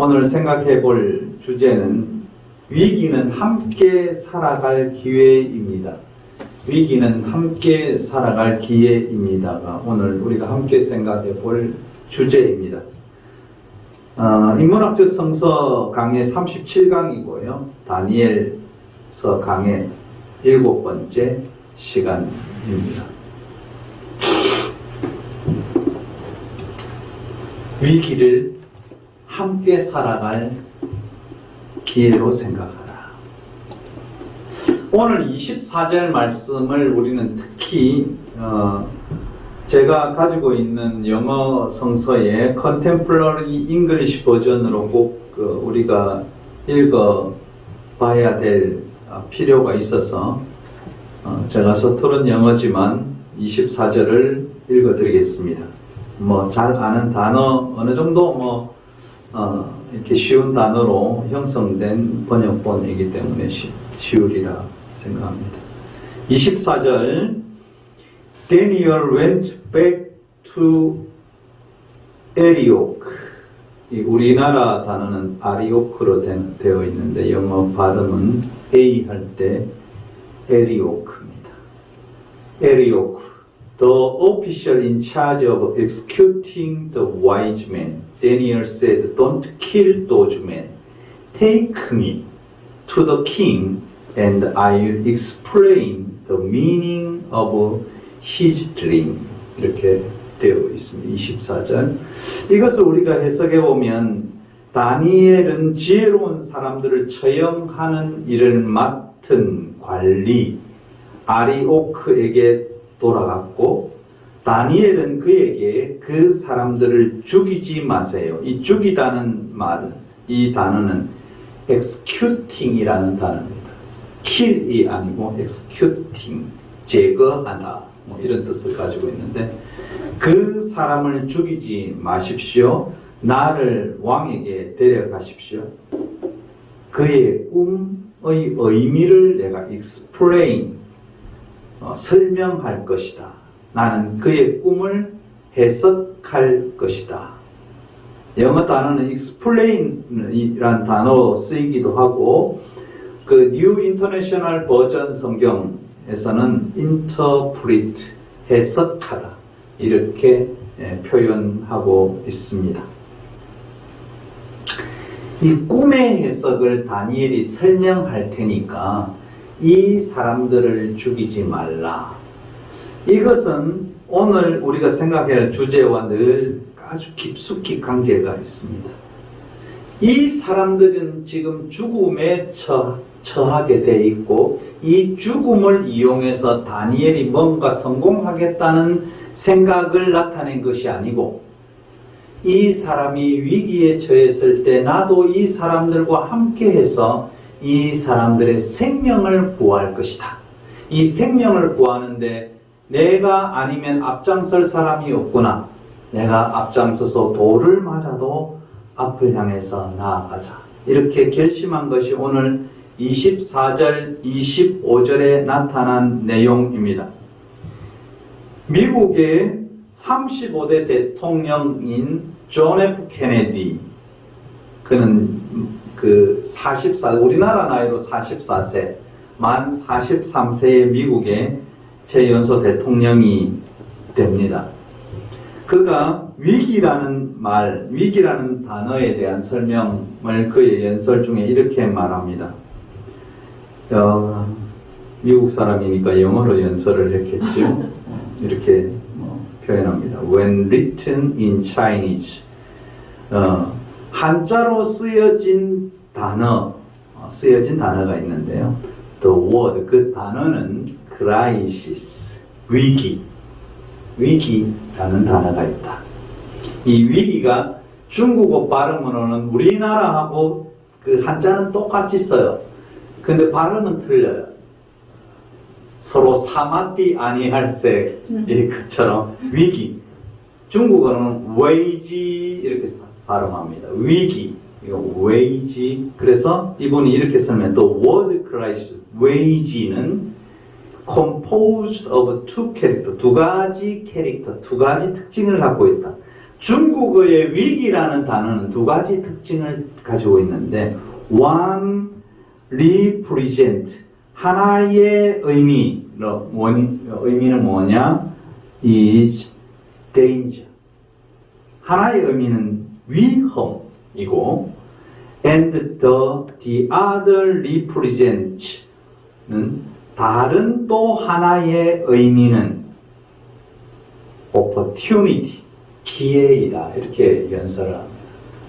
오늘 생각해 볼 주제는 위기는 함께 살아갈 기회입니다. 위기는 함께 살아갈 기회입니다가 오늘 우리가 함께 생각해 볼 주제입니다. 인문학적 성서 강의 37강이고요. 다니엘서 강의 7번째 시간입니다. 위기를 함께 살아갈 기회로 생각하라. 오늘 24절 말씀을 우리는 특히 제가 가지고 있는 영어 성서의 Contemporary English 버전으로 꼭 우리가 읽어봐야 될 필요가 있어서 제가 서투른 영어지만 24절을 읽어드리겠습니다. 잘 아는 단어 어느 정도 이렇게 쉬운 단어로 형성된 번역본이기 때문에 쉬우리라 생각합니다. 24절 Daniel went back to Antioch. 우리나라 단어는 아리오크로 되어 있는데 영어 발음은 A 할 때 에리오크입니다. 에리오크. The official in charge of executing the wise men, Daniel said, "Don't kill those men. Take me to the king, and I will explain the meaning of his dream." 이렇게 되어 있습니다. 24절. 이것을 우리가 해석해 보면 다니엘은 지혜로운 사람들을 처형하는 일을 맡은 관리 아리오크에게 돌아갔고 다니엘은 그에게 그 사람들을 죽이지 마세요. 이 죽이다는 말, 이 단어는 executing이라는 단어입니다. kill이 아니고 executing, 제거하다 이런 뜻을 가지고 있는데 그 사람을 죽이지 마십시오. 나를 왕에게 데려가십시오. 그의 꿈의 의미를 내가 explain, 설명할 것이다. 나는 그의 꿈을 해석할 것이다. 영어 단어는 explain이란 단어로 쓰이기도 하고 그 New International 버전 성경에서는 interpret, 해석하다 이렇게 표현하고 있습니다. 이 꿈의 해석을 다니엘이 설명할 테니까 이 사람들을 죽이지 말라. 이것은 오늘 우리가 생각해야 할 주제와 늘 아주 깊숙이 관계가 있습니다. 이 사람들은 지금 죽음에 처하게 돼 있고 이 죽음을 이용해서 다니엘이 뭔가 성공하겠다는 생각을 나타낸 것이 아니고 이 사람이 위기에 처했을 때 나도 이 사람들과 함께해서 이 사람들의 생명을 구할 것이다. 이 생명을 구하는데 내가 아니면 앞장설 사람이 없구나. 내가 앞장서서 돌을 맞아도 앞을 향해서 나아가자. 이렇게 결심한 것이 오늘 24절, 25절에 나타난 내용입니다. 미국의 35대 대통령인 존 F 케네디, 그는 44, 우리나라 나이로 44세, 만 43세의 미국의 최연소 대통령이 됩니다. 그가 위기라는 단어에 대한 설명을 그의 연설 중에 이렇게 말합니다. 미국 사람이니까 영어로 연설을 했겠죠. 이렇게 표현합니다. When written in Chinese, 한자로 쓰여진 단어가 있는데요. The word, 그 단어는 crisis, 위기라는 단어가 있다. 이 위기가 중국어 발음으로는 우리나라하고 그 한자는 똑같이 써요. 근데 발음은 틀려요. 서로 사마띠 아니할세 이것처럼 위기. 중국어는 웨이지 이렇게 발음합니다. 위기, 이거 웨이지. 그래서 이분이 이렇게 쓰면 the word crisis, 웨이지는 composed of two character, 두 가지 특징을 갖고 있다. 중국어의 위기라는 단어는 두 가지 특징을 가지고 있는데, one represent, 하나의 의미는 뭐냐? is danger. 하나의 의미는 위험이고, and the other represent는 다른 또 하나의 의미는 opportunity, 기회이다. 이렇게 연설을 합니다.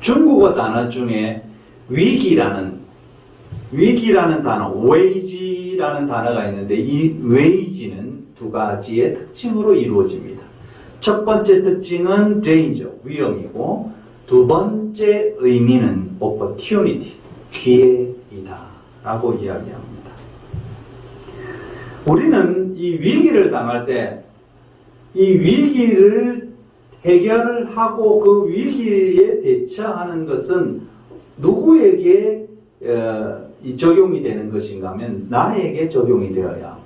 중국어 단어 중에 위기라는 단어, wage라는 단어가 있는데, 이 wage는 두 가지의 특징으로 이루어집니다. 첫 번째 특징은 danger, 위험이고, 두 번째 의미는 opportunity, 기회이다 라고 이야기합니다. 우리는 이 위기를 당할 때 이 위기를 해결을 하고 그 위기에 대처하는 것은 누구에게 적용이 되는 것인가 하면 나에게 적용이 되어야 합니다.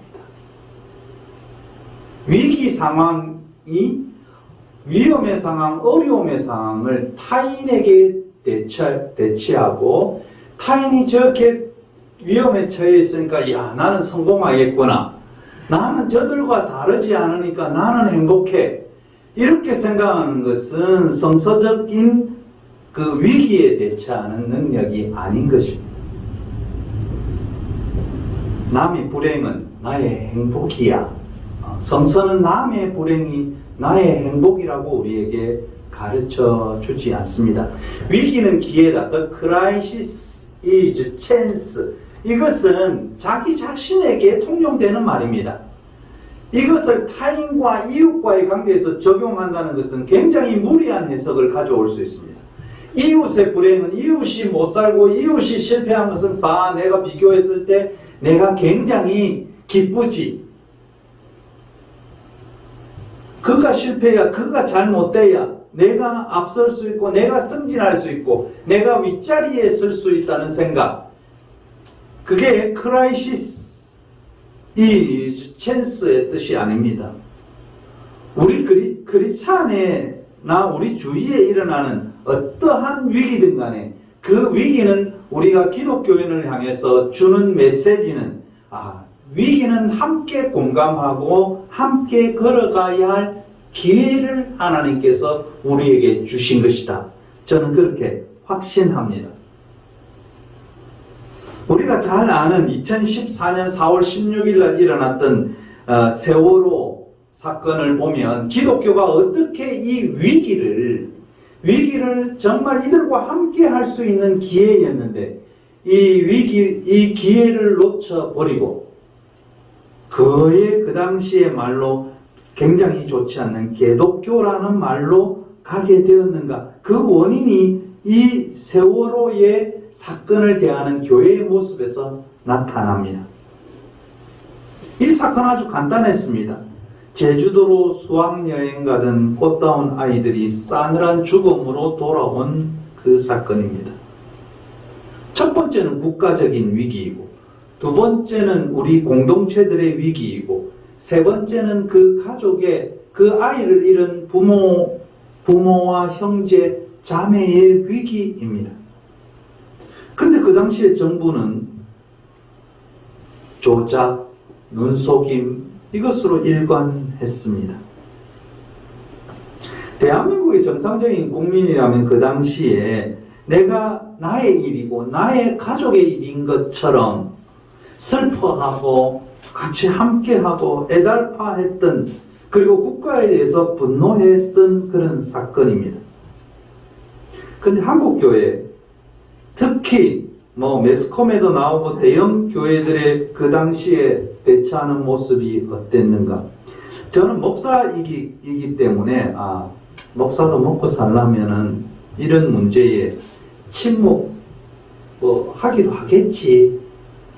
위기 상황이 위험의 상황, 어려움의 상황을 타인에게 대체하고 타인이 저렇게 위험에 처해 있으니까 야 나는 성공하겠구나. 나는 저들과 다르지 않으니까 나는 행복해. 이렇게 생각하는 것은 성서적인 그 위기에 대처하는 능력이 아닌 것입니다. 남의 불행은 나의 행복이야. 성서는 남의 불행이 나의 행복이라고 우리에게 가르쳐 주지 않습니다. 위기는 기회다. The crisis is chance. 이것은 자기 자신에게 통용되는 말입니다. 이것을 타인과 이웃과의 관계에서 적용한다는 것은 굉장히 무리한 해석을 가져올 수 있습니다. 이웃의 불행은 이웃이 못 살고 이웃이 실패한 것은 다 내가 비교했을 때 내가 굉장히 기쁘지. 그가 실패야, 그가 잘못돼야 내가 앞설 수 있고 내가 승진할 수 있고 내가 윗자리에 설 수 있다는 생각. 그게 크라이시스 이 찬스의 뜻이 아닙니다. 우리 크리스찬이나 우리 주위에 일어나는 어떠한 위기든 간에 그 위기는 우리가 기독교인을 향해서 주는 메시지는 위기는 함께 공감하고 함께 걸어가야 할 기회를 하나님께서 우리에게 주신 것이다. 저는 그렇게 확신합니다. 우리가 잘 아는 2014년 4월 16일 날 일어났던 세월호 사건을 보면 기독교가 어떻게 이 위기를 정말 이들과 함께 할 수 있는 기회였는데 이 기회를 놓쳐버리고 그 당시의 말로 굉장히 좋지 않는 개독교라는 말로 가게 되었는가. 그 원인이 이 세월호의 사건을 대하는 교회의 모습에서 나타납니다. 이 사건은 아주 간단했습니다. 제주도로 수학여행 가던 꽃다운 아이들이 싸늘한 죽음으로 돌아온 그 사건입니다. 첫 번째는 국가적인 위기이고, 두 번째는 우리 공동체들의 위기이고, 세 번째는 그 가족의 그 아이를 잃은 부모와 형제, 자매의 위기입니다. 근데 그 당시에 정부는 조작, 눈속임 이것으로 일관했습니다. 대한민국의 정상적인 국민이라면 그 당시에 내가 나의 일이고 나의 가족의 일인 것처럼 슬퍼하고 같이 함께하고 애달파했던 그리고 국가에 대해서 분노했던 그런 사건입니다. 근데 한국교회 특히 매스컴에도 나오고 대형 교회들의 그 당시에 대처하는 모습이 어땠는가. 저는 목사이기 때문에 목사도 먹고 살려면은 이런 문제에 침묵 하기도 하겠지.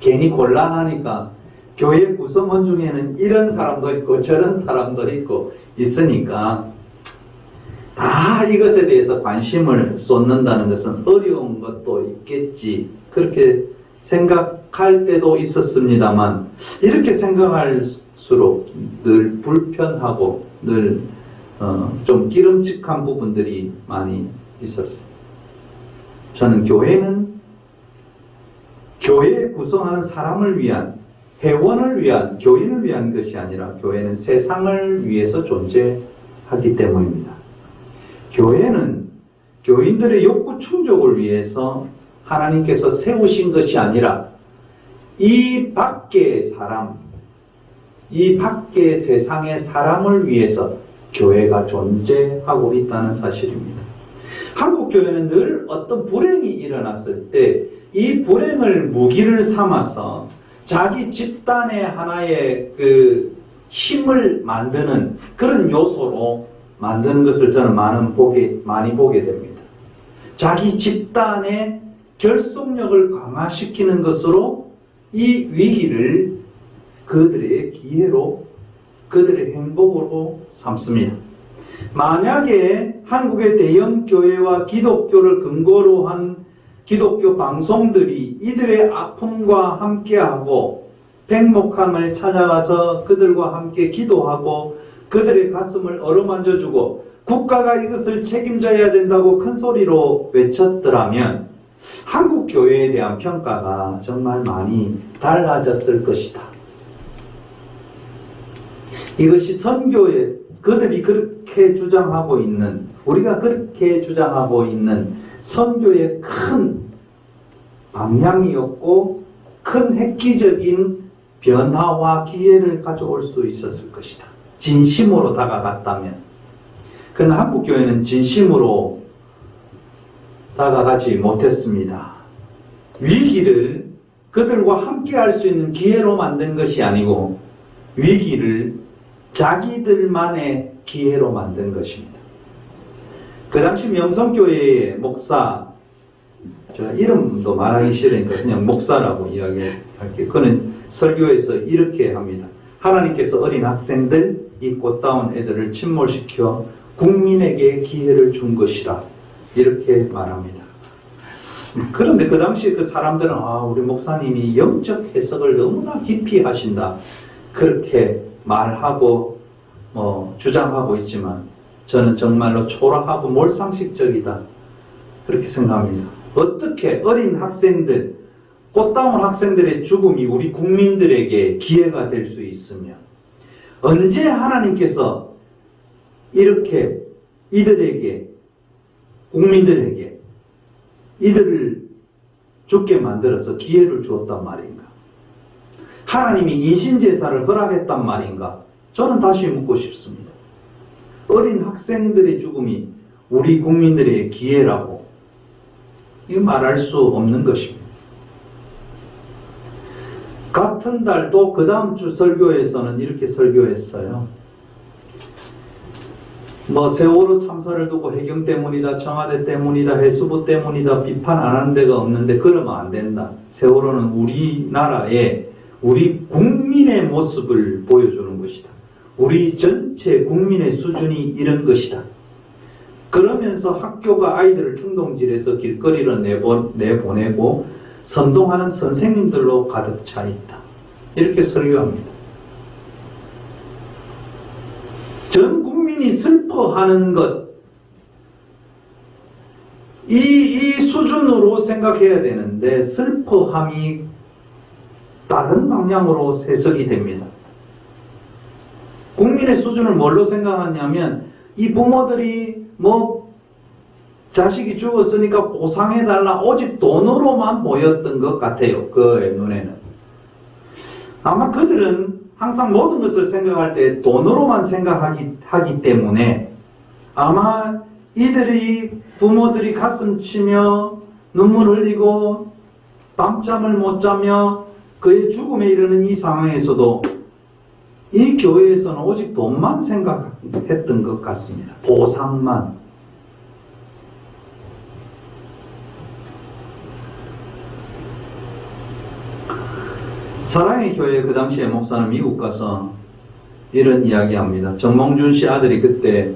괜히 곤란하니까 교회 구성원 중에는 이런 사람도 있고 저런 사람도 있고 있으니까 다 이것에 대해서 관심을 쏟는다는 것은 어려운 것도 있겠지. 그렇게 생각할 때도 있었습니다만 이렇게 생각할수록 늘 불편하고 늘 좀 기름직한 부분들이 많이 있었어요. 저는 교회는 교회 구성하는 사람을 위한, 회원을 위한, 교인을 위한 것이 아니라 교회는 세상을 위해서 존재하기 때문입니다. 교회는 교인들의 욕구 충족을 위해서 하나님께서 세우신 것이 아니라 이 밖의 사람, 이 밖의 세상의 사람을 위해서 교회가 존재하고 있다는 사실입니다. 한국 교회는 늘 어떤 불행이 일어났을 때 이 불행을 무기를 삼아서 자기 집단의 하나의 그 힘을 만드는 그런 요소로 만드는 것을 저는 많이 보게 됩니다. 자기 집단의 결속력을 강화시키는 것으로 이 위기를 그들의 기회로, 그들의 행복으로 삼습니다. 만약에 한국의 대형 교회와 기독교를 근거로 한 기독교 방송들이 이들의 아픔과 함께하고 백목함을 찾아가서 그들과 함께 기도하고 그들의 가슴을 어루만져주고 국가가 이것을 책임져야 된다고 큰 소리로 외쳤더라면 한국 교회에 대한 평가가 정말 많이 달라졌을 것이다. 이것이 선교의 그들이 그렇게 주장하고 있는, 우리가 그렇게 주장하고 있는 선교의 큰 방향이었고 큰 획기적인 변화와 기회를 가져올 수 있었을 것이다. 진심으로 다가갔다면. 그러나 한국교회는 진심으로 다가가지 못했습니다. 위기를 그들과 함께 할 수 있는 기회로 만든 것이 아니고 위기를 자기들만의 기회로 만든 것입니다. 그 당시 명성교회의 목사, 제가 이름도 말하기 싫으니까 그냥 목사라고 이야기할게요. 그는 설교에서 이렇게 합니다. 하나님께서 어린 학생들, 이 꽃다운 애들을 침몰시켜 국민에게 기회를 준 것이라 이렇게 말합니다. 그런데 그 당시에 그 사람들은 우리 목사님이 영적 해석을 너무나 깊이 하신다 그렇게 말하고 주장하고 있지만 저는 정말로 초라하고 몰상식적이다 그렇게 생각합니다. 어떻게 어린 학생들, 꽃다운 학생들의 죽음이 우리 국민들에게 기회가 될 수 있으며 언제 하나님께서 이렇게 이들에게, 국민들에게 이들을 죽게 만들어서 기회를 주었단 말인가? 하나님이 인신제사를 허락했단 말인가? 저는 다시 묻고 싶습니다. 어린 학생들의 죽음이 우리 국민들의 기회라고 이거 말할 수 없는 것입니다. 같은 달 또 그 다음 주 설교에서는 이렇게 설교했어요. 세월호 참사를 두고 해경 때문이다, 청와대 때문이다, 해수부 때문이다 비판 안 하는 데가 없는데 그러면 안 된다. 세월호는 우리나라의 우리 국민의 모습을 보여주는 것이다. 우리 전체 국민의 수준이 이런 것이다. 그러면서 학교가 아이들을 충동질해서 길거리로 내보내고 선동하는 선생님들로 가득 차 있다. 이렇게 설교합니다. 전 국민이 슬퍼하는 것, 이 수준으로 생각해야 되는데 슬퍼함이 다른 방향으로 해석이 됩니다. 국민의 수준을 뭘로 생각하냐면 이 부모들이 자식이 죽었으니까 보상해달라 오직 돈으로만 보였던 것 같아요. 그의 눈에는. 아마 그들은 항상 모든 것을 생각할 때 돈으로만 생각하기 때문에 아마 이들이 부모들이 가슴 치며 눈물 흘리고 밤잠을 못 자며 그의 죽음에 이르는 이 상황에서도 이 교회에서는 오직 돈만 생각했던 것 같습니다. 보상만. 사랑의 교회 그 당시에 목사는 미국 가서 이런 이야기합니다. 정몽준 씨 아들이 그때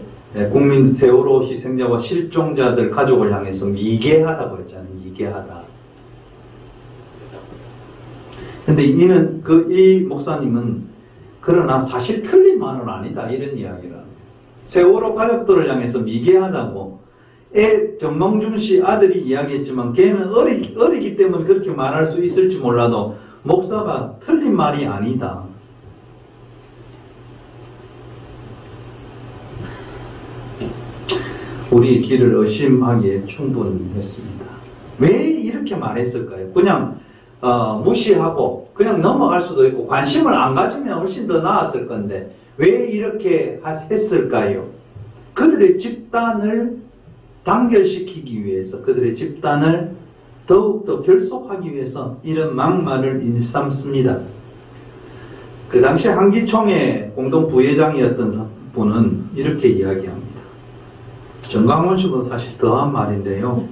국민 세월호 희생자와 실종자들 가족을 향해서 미개하다고 했잖아요. 미개하다. 근데 이 목사님은 그러나 사실 틀린 말은 아니다 이런 이야기를 합니다. 세월호 가족들을 향해서 미개하다고 정몽준 씨 아들이 이야기했지만 걔는 어리기 때문에 그렇게 말할 수 있을지 몰라도 목사가 틀린 말이 아니다. 우리 길을 의심하기에 충분했습니다. 왜 이렇게 말했을까요? 그냥 무시하고 그냥 넘어갈 수도 있고 관심을 안 가지면 훨씬 더 나았을 건데 왜 이렇게 했을까요? 그들의 집단을 단결시키기 위해서, 그들의 집단을 더욱더 결속하기 위해서 이런 막말을 일삼습니다. 그 당시 한기총회 공동 부회장이었던 분은 이렇게 이야기합니다. 정강원 씨도 사실 더한 말인데요.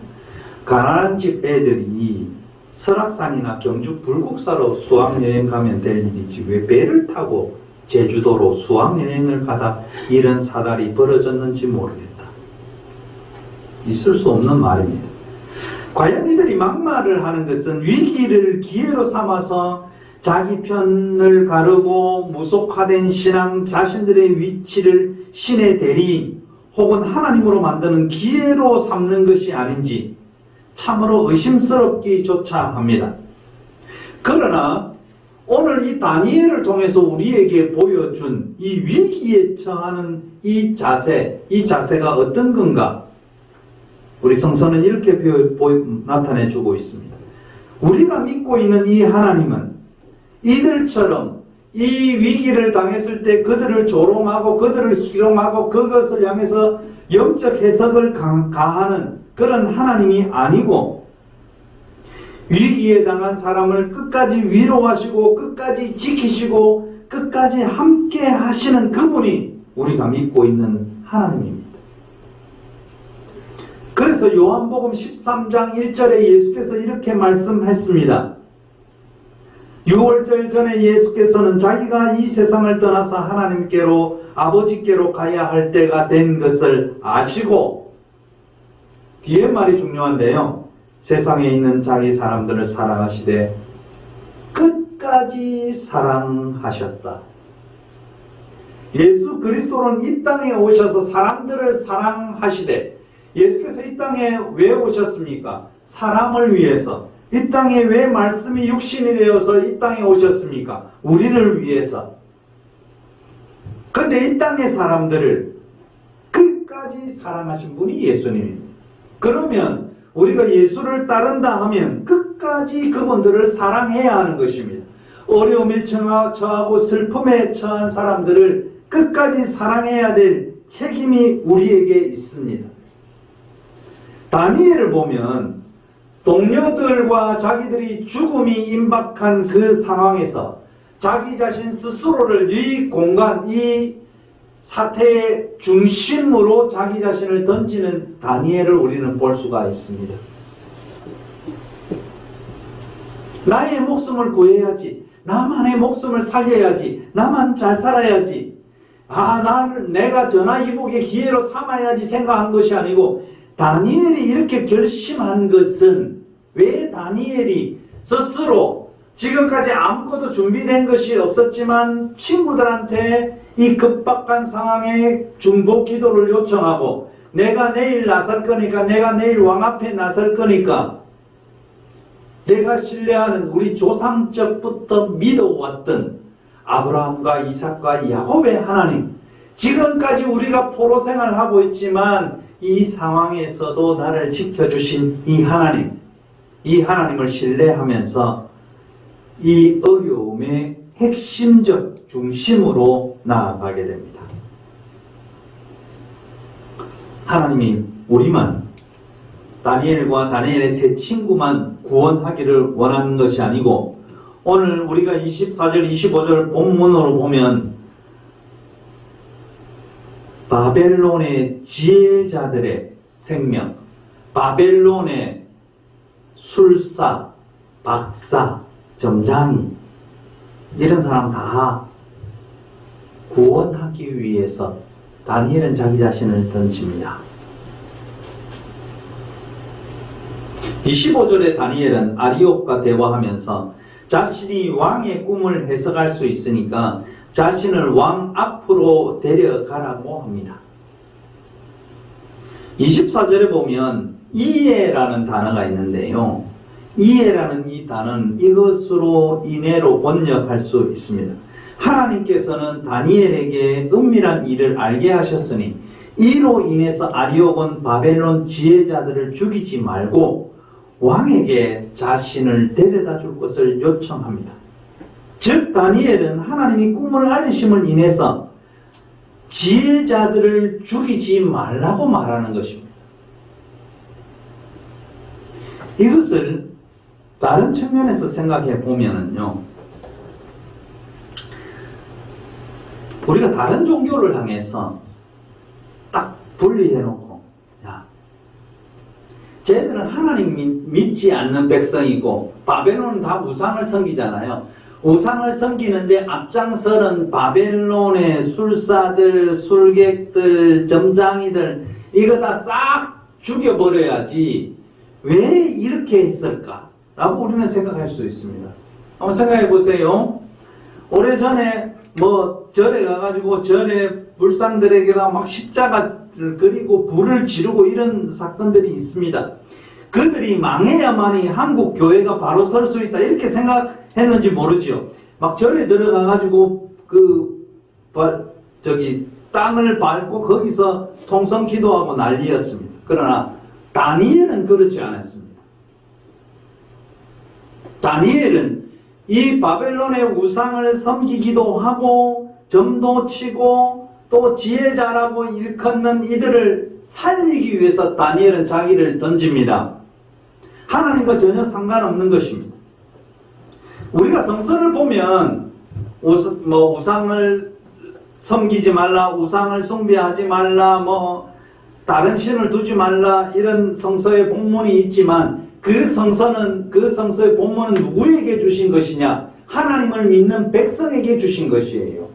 가난한 집 애들이 설악산이나 경주 불국사로 수학여행 가면 될 일이지 왜 배를 타고 제주도로 수학여행을 가다 이런 사달이 벌어졌는지 모르겠다. 있을 수 없는 말입니다. 과연 이들이 막말을 하는 것은 위기를 기회로 삼아서 자기 편을 가르고 무속화된 신앙, 자신들의 위치를 신의 대리인 혹은 하나님으로 만드는 기회로 삼는 것이 아닌지 참으로 의심스럽기조차 합니다. 그러나 오늘 이 다니엘을 통해서 우리에게 보여준 이 위기에 처하는 이 자세가 어떤 건가? 우리 성서는 이렇게 나타내주고 있습니다. 우리가 믿고 있는 이 하나님은 이들처럼 이 위기를 당했을 때 그들을 조롱하고 그들을 희롱하고 그것을 향해서 영적 해석을 가하는 그런 하나님이 아니고 위기에 당한 사람을 끝까지 위로하시고 끝까지 지키시고 끝까지 함께 하시는 그분이 우리가 믿고 있는 하나님입니다. 그래서 요한복음 13장 1절에 예수께서 이렇게 말씀했습니다. 6월절 전에 예수께서는 자기가 이 세상을 떠나서 하나님께로 아버지께로 가야 할 때가 된 것을 아시고 뒤에 말이 중요한데요. 세상에 있는 자기 사람들을 사랑하시되 끝까지 사랑하셨다. 예수 그리스도는 이 땅에 오셔서 사람들을 사랑하시되 예수께서 이 땅에 왜 오셨습니까? 사람을 위해서. 이 땅에 왜 말씀이 육신이 되어서 이 땅에 오셨습니까? 우리를 위해서. 그런데 이 땅의 사람들을 끝까지 사랑하신 분이 예수님입니다. 그러면 우리가 예수를 따른다 하면 끝까지 그분들을 사랑해야 하는 것입니다. 어려움에 처하고 슬픔에 처한 사람들을 끝까지 사랑해야 될 책임이 우리에게 있습니다. 다니엘을 보면 동료들과 자기들이 죽음이 임박한 그 상황에서 자기 자신 스스로를 이 공간, 이 사태의 중심으로 자기 자신을 던지는 다니엘을 우리는 볼 수가 있습니다. 나의 목숨을 구해야지. 나만의 목숨을 살려야지. 나만 잘 살아야지. 내가 전화위복의 기회로 삼아야지 생각한 것이 아니고 다니엘이 이렇게 결심한 것은 왜 다니엘이 스스로 지금까지 아무것도 준비된 것이 없었지만 친구들한테 이 급박한 상황에 중보 기도를 요청하고 내가 내일 나설 거니까 내가 내일 왕 앞에 나설 거니까 내가 신뢰하는 우리 조상적부터 믿어왔던 아브라함과 이삭과 야곱의 하나님 지금까지 우리가 포로 생활하고 있지만 이 상황에서도 나를 지켜주신 이 하나님을 신뢰하면서 이 어려움의 핵심적 중심으로 나아가게 됩니다. 하나님이 우리만 다니엘과 다니엘의 세 친구만 구원하기를 원하는 것이 아니고 오늘 우리가 24절 25절 본문으로 보면 바벨론의 지혜자들의 생명, 바벨론의 술사, 박사, 점장이 이런 사람 다 구원하기 위해서 다니엘은 자기 자신을 던집니다. 25절에 다니엘은 아리옥과 대화하면서 자신이 왕의 꿈을 해석할 수 있으니까 자신을 왕 앞으로 데려가라고 합니다. 24절에 보면 이해라는 단어가 있는데요. 이해라는 이 단어는 이것으로 인해로 번역할 수 있습니다. 하나님께서는 다니엘에게 은밀한 일을 알게 하셨으니 이로 인해서 아리오곤 바벨론 지혜자들을 죽이지 말고 왕에게 자신을 데려다 줄 것을 요청합니다. 즉 다니엘은 하나님이 꿈을 알리심을 인해서 지혜자들을 죽이지 말라고 말하는 것입니다. 이것을 다른 측면에서 생각해 보면은요, 우리가 다른 종교를 향해서 딱 분리해 놓고, 야, 쟤들은 하나님 믿지 않는 백성이고 바벨론은 다 우상을 섬기잖아요. 우상을 섬기는데 앞장서는 바벨론의 술사들, 술객들, 점장이들 이거 다 싹 죽여버려야지 왜 이렇게 했을까? 라고 우리는 생각할 수 있습니다. 한번 생각해 보세요. 오래전에 절에 가가지고 절에 불상들에게다 막 십자가를 그리고 불을 지르고 이런 사건들이 있습니다. 그들이 망해야만이 한국 교회가 바로 설 수 있다 이렇게 생각했는지 모르지요. 막 절에 들어가가지고 땅을 밟고 거기서 통성 기도하고 난리였습니다. 그러나 다니엘은 그렇지 않았습니다. 다니엘은 이 바벨론의 우상을 섬기기도 하고 점도 치고 또 지혜자라고 일컫는 이들을 살리기 위해서 다니엘은 자기를 던집니다. 하나님과 전혀 상관없는 것입니다. 우리가 성서를 보면 우상을 섬기지 말라, 우상을 숭배하지 말라, 다른 신을 두지 말라 이런 성서의 본문이 있지만 그 성서의 본문은 누구에게 주신 것이냐? 하나님을 믿는 백성에게 주신 것이에요.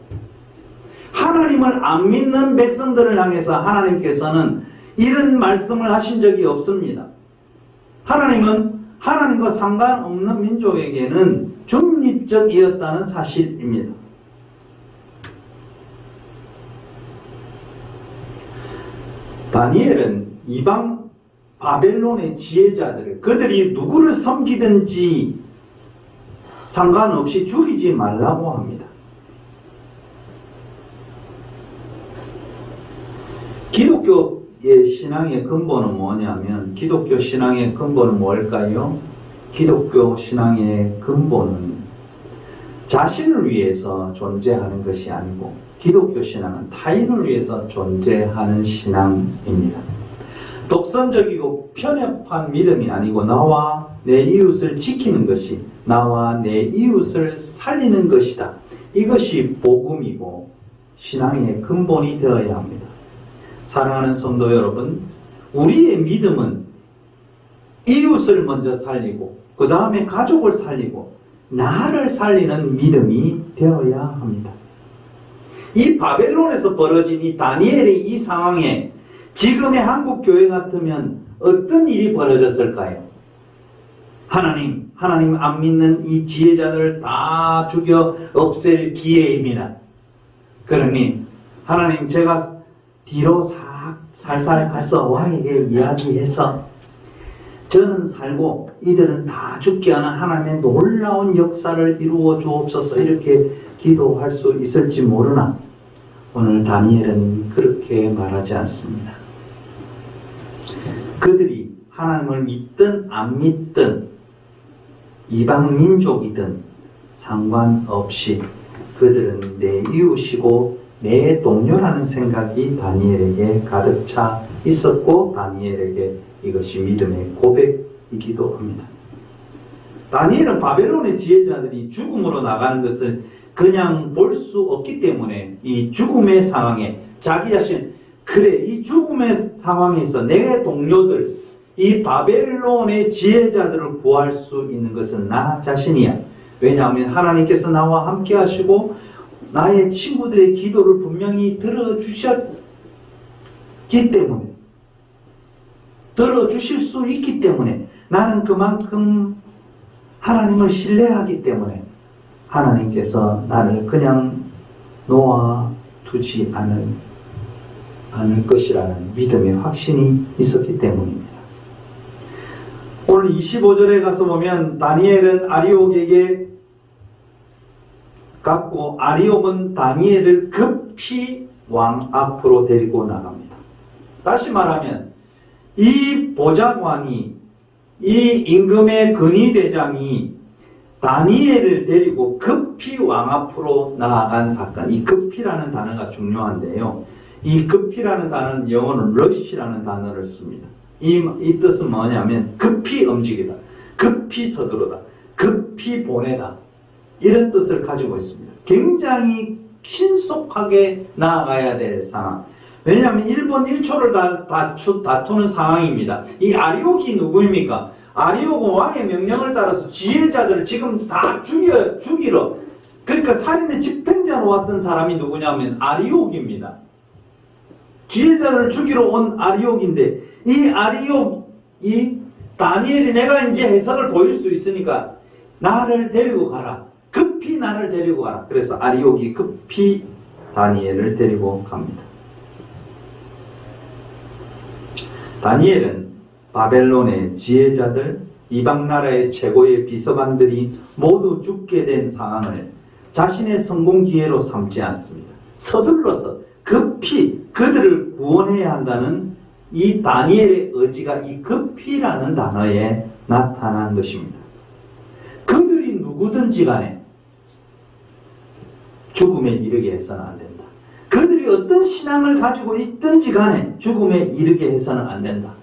하나님을 안 믿는 백성들을 향해서 하나님께서는 이런 말씀을 하신 적이 없습니다. 하나님은 하나님과 상관없는 민족에게는 중립적이었다는 사실입니다. 다니엘은 이방 바벨론의 지혜자들, 그들이 누구를 섬기든지 상관없이 죽이지 말라고 합니다. 기독교의 신앙의 근본은 뭐냐면, 기독교 신앙의 근본은 뭘까요? 기독교 신앙의 근본은 자신을 위해서 존재하는 것이 아니고 기독교 신앙은 타인을 위해서 존재하는 신앙입니다. 독선적이고 편협한 믿음이 아니고 나와 내 이웃을 지키는 것이, 나와 내 이웃을 살리는 것이다. 이것이 복음이고 신앙의 근본이 되어야 합니다. 사랑하는 성도 여러분, 우리의 믿음은 이웃을 먼저 살리고 그 다음에 가족을 살리고 나를 살리는 믿음이 되어야 합니다. 이 바벨론에서 벌어진 이 다니엘의 이 상황에 지금의 한국 교회 같으면 어떤 일이 벌어졌을까요? 하나님 안 믿는 이 지혜자들을 다 죽여 없앨 기회입니다. 그러니 하나님, 제가 뒤로 살살 가서 왕에게 이야기해서 저는 살고 이들은 다 죽게 하는 하나님의 놀라운 역사를 이루어 주옵소서 이렇게 기도할 수 있을지 모르나 오늘 다니엘은 그렇게 말하지 않습니다. 그들이 하나님을 믿든 안 믿든 이방 민족이든 상관없이 그들은 내 이웃이고 내 동료라는 생각이 다니엘에게 가득 차 있었고 다니엘에게 이것이 믿음의 고백이기도 합니다. 다니엘은 바벨론의 지혜자들이 죽음으로 나가는 것을 그냥 볼 수 없기 때문에 이 죽음의 상황에 자기 자신, 그래, 이 죽음의 상황에서 내 동료들, 이 바벨론의 지혜자들을 구할 수 있는 것은 나 자신이야. 왜냐하면 하나님께서 나와 함께 하시고 나의 친구들의 기도를 분명히 들어주셨기 때문에, 들어주실 수 있기 때문에, 나는 그만큼 하나님을 신뢰하기 때문에 하나님께서 나를 그냥 놓아두지 않을 않을 것이라는 믿음의 확신이 있었기 때문입니다. 오늘 25절에 가서 보면 다니엘은 아리옥에게 갔고 아리옥은 다니엘을 급히 왕 앞으로 데리고 나갑니다. 다시 말하면 이 보좌관이 이 임금의 근위대장이 다니엘을 데리고 급히 왕 앞으로 나아간 사건. 이 급히라는 단어가 중요한데요. 이 급히라는 단어는 영어는 rush라는 단어를 씁니다. 이 뜻은 뭐냐면 급히 움직이다, 급히 서두르다, 급히 보내다, 이런 뜻을 가지고 있습니다. 굉장히 신속하게 나아가야 될 상황. 왜냐하면 1분 1초를 다투는 상황입니다. 이 아리옥이 누구입니까? 아리옥은 왕의 명령을 따라서 지혜자들을 지금 다 죽이러, 그러니까 살인의 집행자로 왔던 사람이 누구냐면 아리옥입니다. 지혜자들을 죽이러 온 아리옥인데, 이 아리옥이 다니엘이 내가 이제 해석을 보일 수 있으니까 나를 데리고 가라, 급히 나를 데리고 가라. 그래서 아리옥이 급히 다니엘을 데리고 갑니다. 다니엘은 바벨론의 지혜자들, 이방 나라의 최고의 비서관들이 모두 죽게 된 상황을 자신의 성공 기회로 삼지 않습니다. 서둘러서 급히 그들을 구원해야 한다는 이 다니엘의 의지가 이 급히라는 단어에 나타난 것입니다. 그들이 누구든지 간에 죽음에 이르게 해서는 안 된다. 그들이 어떤 신앙을 가지고 있든지 간에 죽음에 이르게 해서는 안 된다.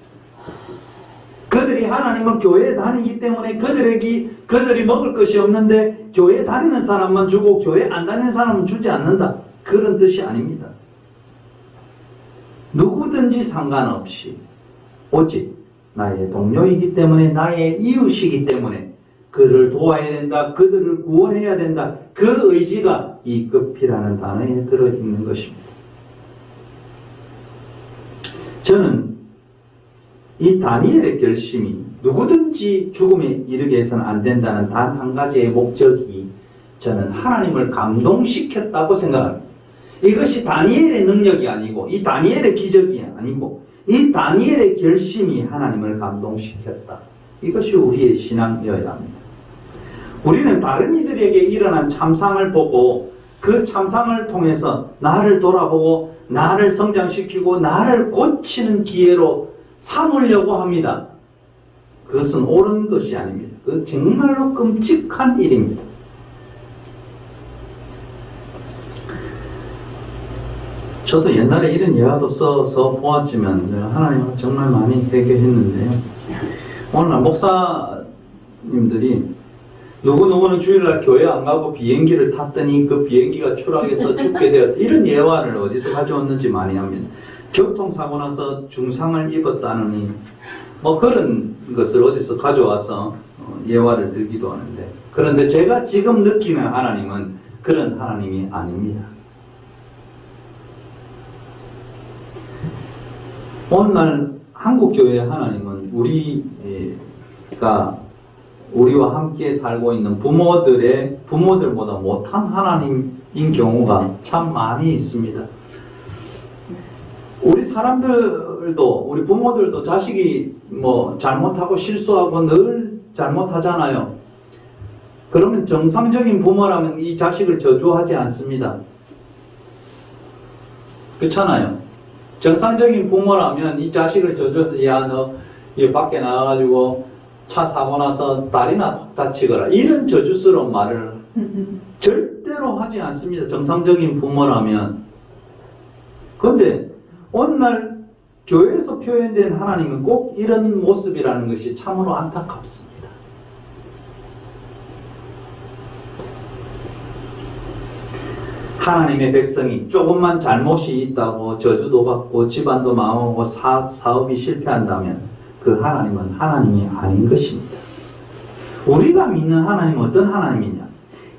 그들이 하나님은 교회에 다니기 때문에 그들이 먹을 것이 없는데 교회에 다니는 사람만 주고 교회 안 다니는 사람은 주지 않는다. 그런 뜻이 아닙니다. 누구든지 상관없이 오직 나의 동료이기 때문에, 나의 이웃이기 때문에 그를 도와야 된다, 그들을 구원해야 된다. 그 의지가 이 급히라는 단어에 들어있는 것입니다. 저는 이 다니엘의 결심이 누구든지 죽음에 이르게 해서는 안 된다는 단 한 가지의 목적이 저는 하나님을 감동시켰다고 생각합니다. 이것이 다니엘의 능력이 아니고, 이 다니엘의 기적이 아니고, 이 다니엘의 결심이 하나님을 감동시켰다. 이것이 우리의 신앙이어야 합니다. 우리는 다른 이들에게 일어난 참상을 보고 그 참상을 통해서 나를 돌아보고 나를 성장시키고 나를 고치는 기회로 삼으려고 합니다. 그것은 옳은 것이 아닙니다. 그건 정말로 끔찍한 일입니다. 저도 옛날에 이런 예화도 써서 보았지만 하나님은 정말 많이 회개했는데요. 오늘 목사님들이 누구누구는 주일날 교회 안 가고 비행기를 탔더니 그 비행기가 추락해서 죽게 되었다, 이런 예화를 어디서 가져왔는지 많이 합니다. 교통사고 나서 중상을 입었다느니 뭐 그런 것을 어디서 가져와서 예화를 들기도 하는데, 그런데 제가 지금 느끼는 하나님은 그런 하나님이 아닙니다. 오늘날 한국교회의 하나님은 우리와 함께 살고 있는 부모들보다 못한 하나님인 경우가 참 많이 있습니다. 우리 사람들도, 우리 부모들도 자식이 뭐 잘못하고 실수하고 늘 잘못하잖아요. 그러면 정상적인 부모라면 이 자식을 저주하지 않습니다. 그렇잖아요. 정상적인 부모라면 이 자식을 저주해서, 야, 너 밖에 나가가지고 차 사고 나서 다리나 팍 다치거라, 이런 저주스러운 말을 절대로 하지 않습니다. 정상적인 부모라면. 그런데 오늘날 교회에서 표현된 하나님은 꼭 이런 모습이라는 것이 참으로 안타깝습니다. 하나님의 백성이 조금만 잘못이 있다고 저주도 받고 집안도 망하고 사업이 실패한다면 그 하나님은 하나님이 아닌 것입니다. 우리가 믿는 하나님은 어떤 하나님이냐?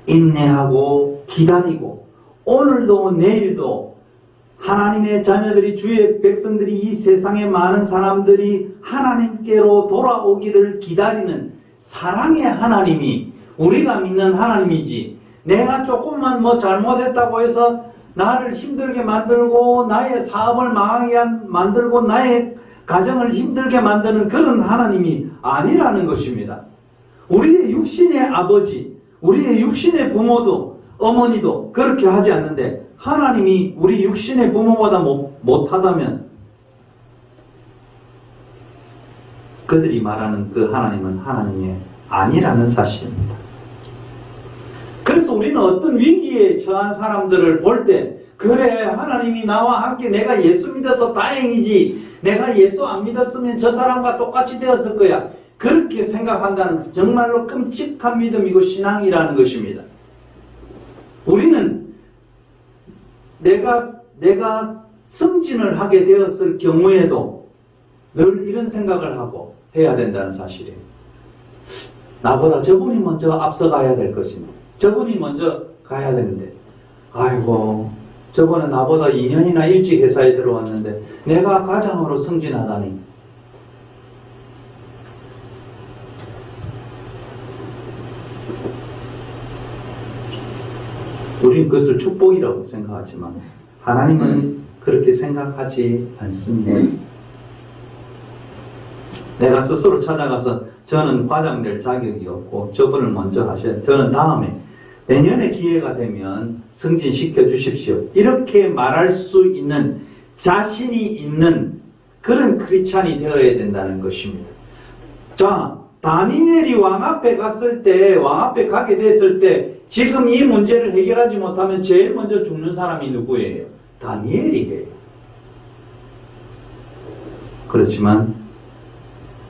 인내하고 기다리고 오늘도 내일도 하나님의 자녀들이, 주의 백성들이, 이 세상의 많은 사람들이 하나님께로 돌아오기를 기다리는 사랑의 하나님이 우리가 믿는 하나님이지, 내가 조금만 뭐 잘못했다고 해서 나를 힘들게 만들고 나의 사업을 망하게 만들고 나의 가정을 힘들게 만드는 그런 하나님이 아니라는 것입니다. 우리의 육신의 아버지, 우리의 육신의 부모도 어머니도 그렇게 하지 않는데 하나님이 우리 육신의 부모보다 못하다면 그들이 말하는 그 하나님은 하나님이 아니라는 사실입니다. 그래서 우리는 어떤 위기에 처한 사람들을 볼 때 그래 하나님이 나와 함께 내가 예수 믿어서 다행이지 내가 예수 안 믿었으면 저 사람과 똑같이 되었을 거야 그렇게 생각한다는 것은 정말로 끔찍한 믿음이고 신앙이라는 것입니다. 우리는 내가 승진을 하게 되었을 경우에도 늘 이런 생각을 하고 해야 된다는 사실이에요. 나보다 저분이 먼저 앞서가야 될 것인데 저분이 먼저 가야 되는데 아이고 저분은 나보다 2년이나 일찍 회사에 들어왔는데 내가 과장으로 승진하다니 우리는 그것을 축복이라고 생각하지만 하나님은 그렇게 생각하지 않습니다. 내가 스스로 찾아가서 저는 과장 될 자격이 없고 저분을 먼저 하셔야 저는 다음에 내년에 기회가 되면 승진시켜 주십시오. 이렇게 말할 수 있는 자신이 있는 그런 크리스찬이 되어야 된다는 것입니다. 자, 다니엘이 왕 앞에 갔을 때, 왕 앞에 가게 됐을 때 지금 이 문제를 해결하지 못하면 제일 먼저 죽는 사람이 누구예요? 다니엘이에요. 그렇지만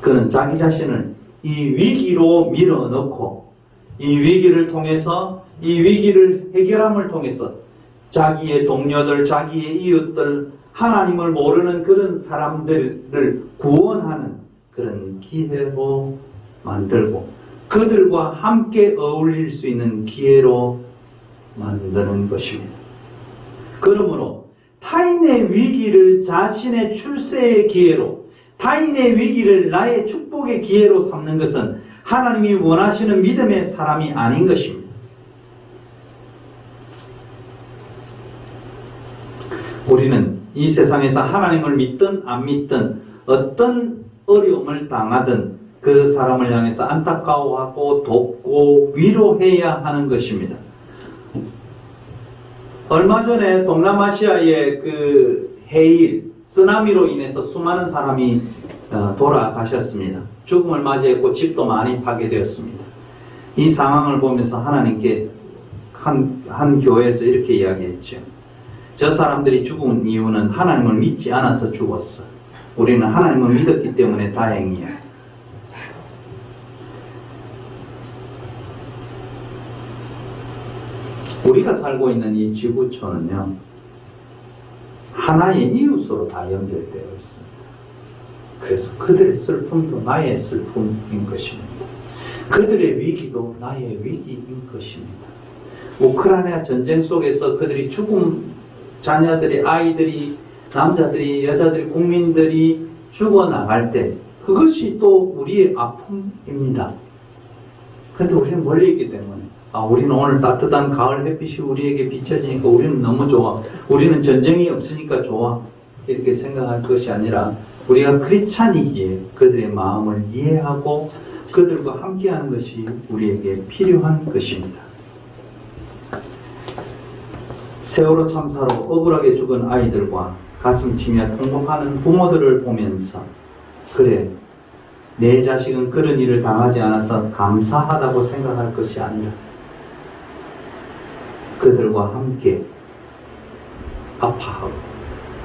그는 자기 자신을 이 위기로 밀어넣고 이 위기를 통해서 이 위기를 해결함을 통해서 자기의 동료들, 자기의 이웃들, 하나님을 모르는 그런 사람들을 구원하는 그런 기회로 만들고 그들과 함께 어울릴 수 있는 기회로 만드는 것입니다. 그러므로 타인의 위기를 자신의 출세의 기회로 타인의 위기를 나의 축복의 기회로 삼는 것은 하나님이 원하시는 믿음의 사람이 아닌 것입니다. 우리는 이 세상에서 하나님을 믿든 안 믿든 어떤 어려움을 당하든 그 사람을 향해서 안타까워하고 돕고 위로해야 하는 것입니다. 얼마 전에 동남아시아의 그 해일, 쓰나미로 인해서 수많은 사람이 돌아가셨습니다. 죽음을 맞이했고 집도 많이 파괴되었습니다. 이 상황을 보면서 하나님께 한 교회에서 이렇게 이야기했죠. 저 사람들이 죽은 이유는 하나님을 믿지 않아서 죽었어. 우리는 하나님을 믿었기 때문에 다행이야. 우리가 살고 있는 이 지구촌은요, 하나의 이웃으로 다 연결되어 있습니다. 그래서 그들의 슬픔도 나의 슬픔인 것입니다. 그들의 위기도 나의 위기인 것입니다. 우크라이나 전쟁 속에서 그들이 자녀들이, 아이들이, 남자들이, 여자들이, 국민들이 죽어나갈 때 그것이 또 우리의 아픔입니다. 근데 우리는 멀리 있기 때문에 우리는 오늘 따뜻한 가을 햇빛이 우리에게 비춰지니까 우리는 너무 좋아. 우리는 전쟁이 없으니까 좋아. 이렇게 생각할 것이 아니라 우리가 크리스찬이기에 그들의 마음을 이해하고 그들과 함께하는 것이 우리에게 필요한 것입니다. 세월호 참사로 억울하게 죽은 아이들과 가슴 치며 통곡하는 부모들을 보면서 그래, 내 자식은 그런 일을 당하지 않아서 감사하다고 생각할 것이 아니라 그들과 함께 아파하고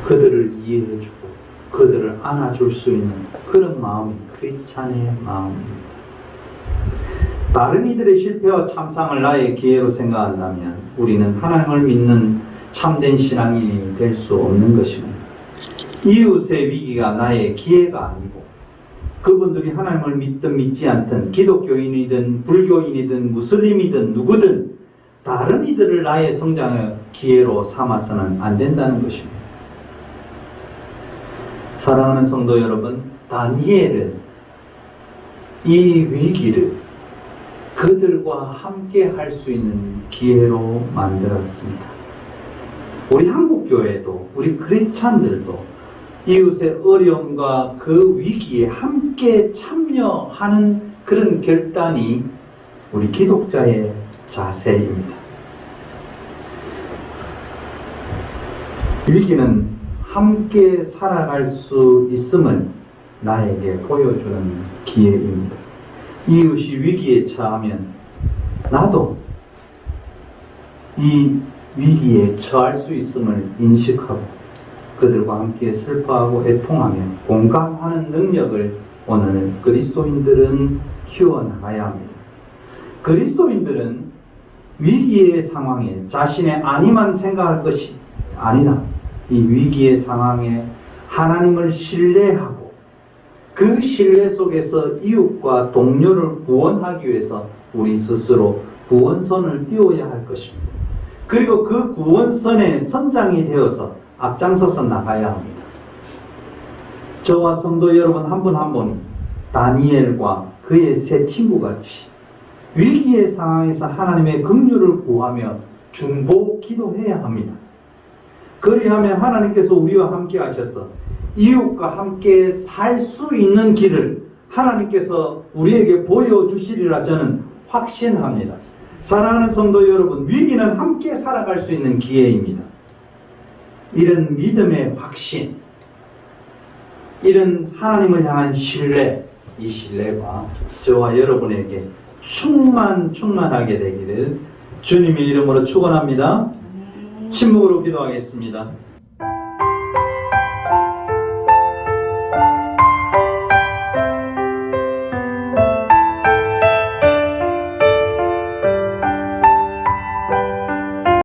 그들을 이해해주고 그들을 안아줄 수 있는 그런 마음이 크리스찬의 마음입니다. 다른 이들의 실패와 참상을 나의 기회로 생각한다면 우리는 하나님을 믿는 참된 신앙인이 될 수 없는 것입니다. 이웃의 위기가 나의 기회가 아니고 그분들이 하나님을 믿든 믿지 않든 기독교인이든 불교인이든 무슬림이든 누구든 다른 이들을 나의 성장의 기회로 삼아서는 안 된다는 것입니다. 사랑하는 성도 여러분, 다니엘은 이 위기를 그들과 함께 할 수 있는 기회로 만들었습니다. 우리 한국교회도 우리 크리스찬들도 이웃의 어려움과 그 위기에 함께 참여하는 그런 결단이 우리 기독자의 자세입니다. 위기는 함께 살아갈 수 있음을 나에게 보여주는 기회입니다. 이웃이 위기에 처하면 나도 이 위기에 처할 수 있음을 인식하고 그들과 함께 슬퍼하고 애통하며 공감하는 능력을 오늘 그리스도인들은 키워나가야 합니다. 그리스도인들은 위기의 상황에 자신의 안위만 생각할 것이 아니라 이 위기의 상황에 하나님을 신뢰하고 그 신뢰 속에서 이웃과 동료를 구원하기 위해서 우리 스스로 구원선을 띄워야 할 것입니다. 그리고 그 구원선의 선장이 되어서 앞장서서 나가야 합니다. 저와 성도 여러분 한 분 한 분이 다니엘과 그의 세 친구같이 위기의 상황에서 하나님의 긍휼을 구하며 중보 기도해야 합니다. 그리하면 하나님께서 우리와 함께 하셔서 이웃과 함께 살 수 있는 길을 하나님께서 우리에게 보여주시리라 저는 확신합니다. 사랑하는 성도 여러분, 위기는 함께 살아갈 수 있는 기회입니다. 이런 믿음의 확신, 이런 하나님을 향한 신뢰, 이 신뢰가 저와 여러분에게 충만하게 되기를 주님의 이름으로 축원합니다. 침묵으로 기도하겠습니다.